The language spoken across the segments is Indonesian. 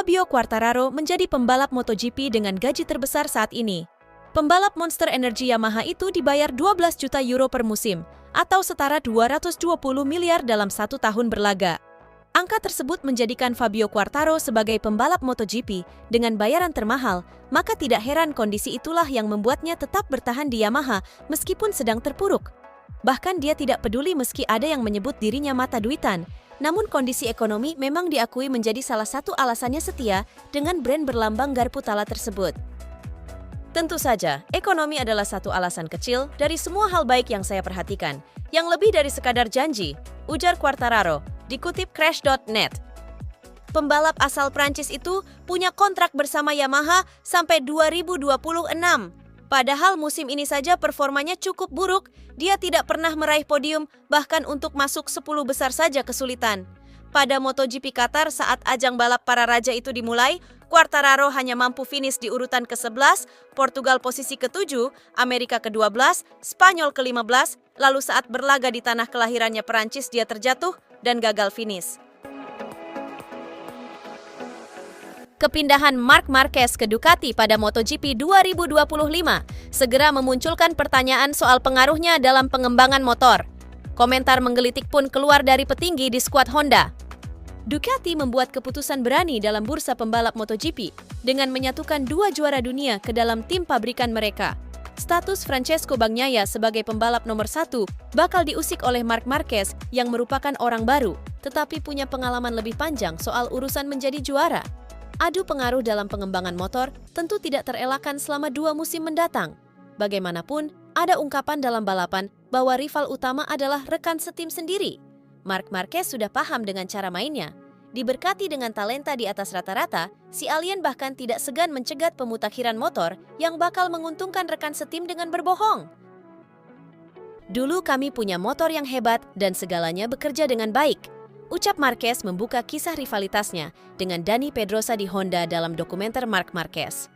Fabio Quartararo menjadi pembalap MotoGP dengan gaji terbesar saat ini. Pembalap Monster Energy Yamaha itu dibayar 12 juta euro per musim, atau setara 220 miliar dalam 1 tahun berlaga. Angka tersebut menjadikan Fabio Quartararo sebagai pembalap MotoGP dengan bayaran termahal, maka tidak heran kondisi itulah yang membuatnya tetap bertahan di Yamaha meskipun sedang terpuruk. Bahkan dia tidak peduli meski ada yang menyebut dirinya mata duitan, namun kondisi ekonomi memang diakui menjadi salah satu alasannya setia dengan brand berlambang garpu tala tersebut. Tentu saja, ekonomi adalah satu alasan kecil dari semua hal baik yang saya perhatikan, yang lebih dari sekadar janji, ujar Quartararo, dikutip Crash.net. Pembalap asal Prancis itu punya kontrak bersama Yamaha sampai 2026. Padahal musim ini saja performanya cukup buruk, dia tidak pernah meraih podium, bahkan untuk masuk 10 besar saja kesulitan. Pada MotoGP Qatar saat ajang balap para raja itu dimulai, Quartararo hanya mampu finish di urutan ke-11, Portugal posisi ke-7, Amerika ke-12, Spanyol ke-15, lalu saat berlaga di tanah kelahirannya Perancis dia terjatuh dan gagal finish. Kepindahan Marc Marquez ke Ducati pada MotoGP 2025 segera memunculkan pertanyaan soal pengaruhnya dalam pengembangan motor. Komentar menggelitik pun keluar dari petinggi di skuad Honda. Ducati membuat keputusan berani dalam bursa pembalap MotoGP dengan menyatukan 2 juara dunia ke dalam tim pabrikan mereka. Status Francesco Bagnaia sebagai pembalap nomor 1 bakal diusik oleh Marc Marquez yang merupakan orang baru, tetapi punya pengalaman lebih panjang soal urusan menjadi juara. Adu pengaruh dalam pengembangan motor tentu tidak terelakkan selama 2 musim mendatang. Bagaimanapun, ada ungkapan dalam balapan bahwa rival utama adalah rekan setim sendiri. Marc Marquez sudah paham dengan cara mainnya. Diberkati dengan talenta di atas rata-rata, si alien bahkan tidak segan mencegat pemutakhiran motor yang bakal menguntungkan rekan setim dengan berbohong. Dulu kami punya motor yang hebat dan segalanya bekerja dengan baik, ucap Marquez membuka kisah rivalitasnya dengan Dani Pedrosa di Honda dalam dokumenter Marc Marquez.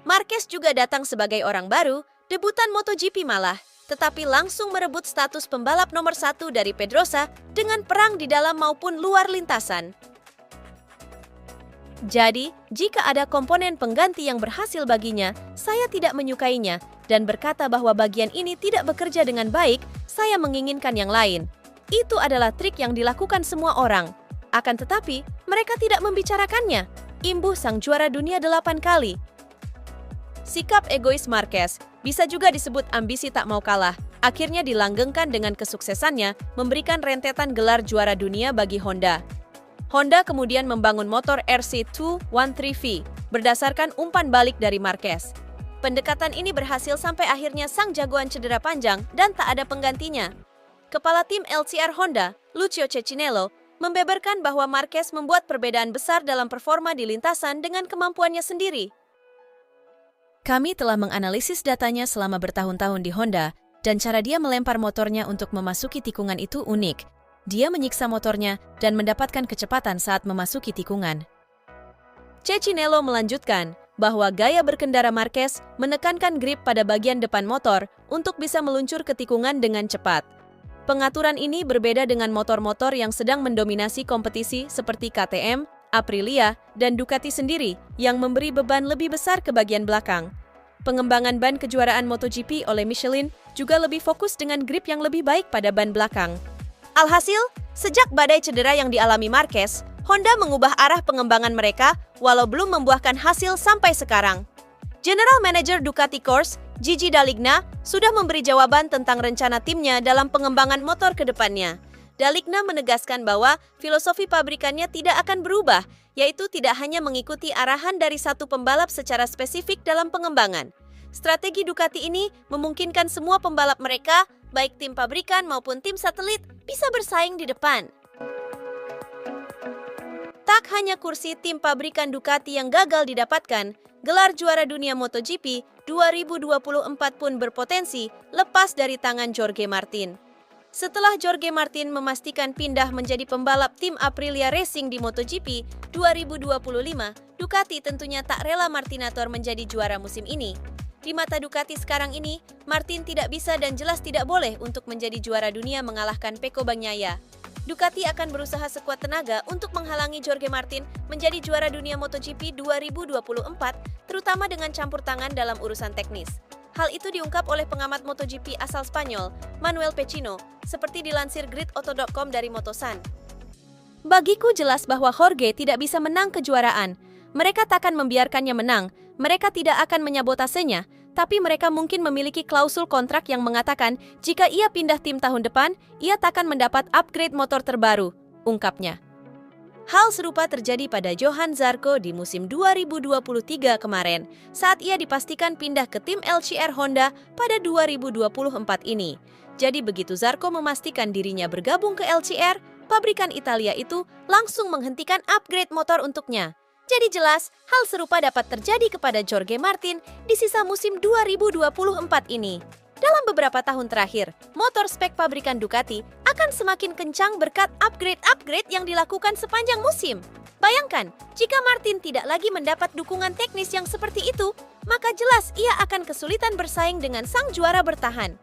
Marquez juga datang sebagai orang baru, debutan MotoGP malah, tetapi langsung merebut status pembalap nomor 1 dari Pedrosa dengan perang di dalam maupun luar lintasan. Jadi, jika ada komponen pengganti yang berhasil baginya, saya tidak menyukainya dan berkata bahwa bagian ini tidak bekerja dengan baik, saya menginginkan yang lain. Itu adalah trik yang dilakukan semua orang. Akan tetapi, mereka tidak membicarakannya. Imbuh sang juara dunia 8 kali. Sikap egois Marquez bisa juga disebut ambisi tak mau kalah. Akhirnya dilanggengkan dengan kesuksesannya memberikan rentetan gelar juara dunia bagi Honda. Honda kemudian membangun motor RC213V berdasarkan umpan balik dari Marquez. Pendekatan ini berhasil sampai akhirnya sang jagoan cedera panjang dan tak ada penggantinya. Kepala tim LCR Honda, Lucio Cecchinello, membeberkan bahwa Marquez membuat perbedaan besar dalam performa di lintasan dengan kemampuannya sendiri. Kami telah menganalisis datanya selama bertahun-tahun di Honda, dan cara dia melempar motornya untuk memasuki tikungan itu unik. Dia menyiksa motornya dan mendapatkan kecepatan saat memasuki tikungan. Cecchinello melanjutkan bahwa gaya berkendara Marquez menekankan grip pada bagian depan motor untuk bisa meluncur ke tikungan dengan cepat. Pengaturan ini berbeda dengan motor-motor yang sedang mendominasi kompetisi seperti KTM, Aprilia, dan Ducati sendiri yang memberi beban lebih besar ke bagian belakang. Pengembangan ban kejuaraan MotoGP oleh Michelin juga lebih fokus dengan grip yang lebih baik pada ban belakang. Alhasil, sejak badai cedera yang dialami Marquez, Honda mengubah arah pengembangan mereka walau belum membuahkan hasil sampai sekarang. General Manager Ducati Corse, Gigi Dall'Igna, sudah memberi jawaban tentang rencana timnya dalam pengembangan motor ke depannya. Dall'Igna menegaskan bahwa filosofi pabrikannya tidak akan berubah, yaitu tidak hanya mengikuti arahan dari satu pembalap secara spesifik dalam pengembangan. Strategi Ducati ini memungkinkan semua pembalap mereka, baik tim pabrikan maupun tim satelit, bisa bersaing di depan. Tak hanya kursi tim pabrikan Ducati yang gagal didapatkan, gelar juara dunia MotoGP 2024 pun berpotensi lepas dari tangan Jorge Martin. Setelah Jorge Martin memastikan pindah menjadi pembalap tim Aprilia Racing di MotoGP 2025, Ducati tentunya tak rela Martinator menjadi juara musim ini. Di mata Ducati sekarang ini, Martin tidak bisa dan jelas tidak boleh untuk menjadi juara dunia mengalahkan Pecco Bagnaia. Ducati akan berusaha sekuat tenaga untuk menghalangi Jorge Martin menjadi juara dunia MotoGP 2024, terutama dengan campur tangan dalam urusan teknis. Hal itu diungkap oleh pengamat MotoGP asal Spanyol, Manuel Pecino, seperti dilansir gridauto.com dari Motosan. Bagiku jelas bahwa Jorge tidak bisa menang kejuaraan. Mereka takkan membiarkannya menang, mereka tidak akan menyabotasenya, tapi mereka mungkin memiliki klausul kontrak yang mengatakan jika ia pindah tim tahun depan, ia takkan mendapat upgrade motor terbaru, ungkapnya. Hal serupa terjadi pada Johann Zarco di musim 2023 kemarin, saat ia dipastikan pindah ke tim LCR Honda pada 2024 ini. Jadi begitu Zarco memastikan dirinya bergabung ke LCR, pabrikan Italia itu langsung menghentikan upgrade motor untuknya. Jadi jelas, hal serupa dapat terjadi kepada Jorge Martin di sisa musim 2024 ini. Dalam beberapa tahun terakhir, motor spek pabrikan Ducati akan semakin kencang berkat upgrade-upgrade yang dilakukan sepanjang musim. Bayangkan, jika Martin tidak lagi mendapat dukungan teknis yang seperti itu, maka jelas ia akan kesulitan bersaing dengan sang juara bertahan.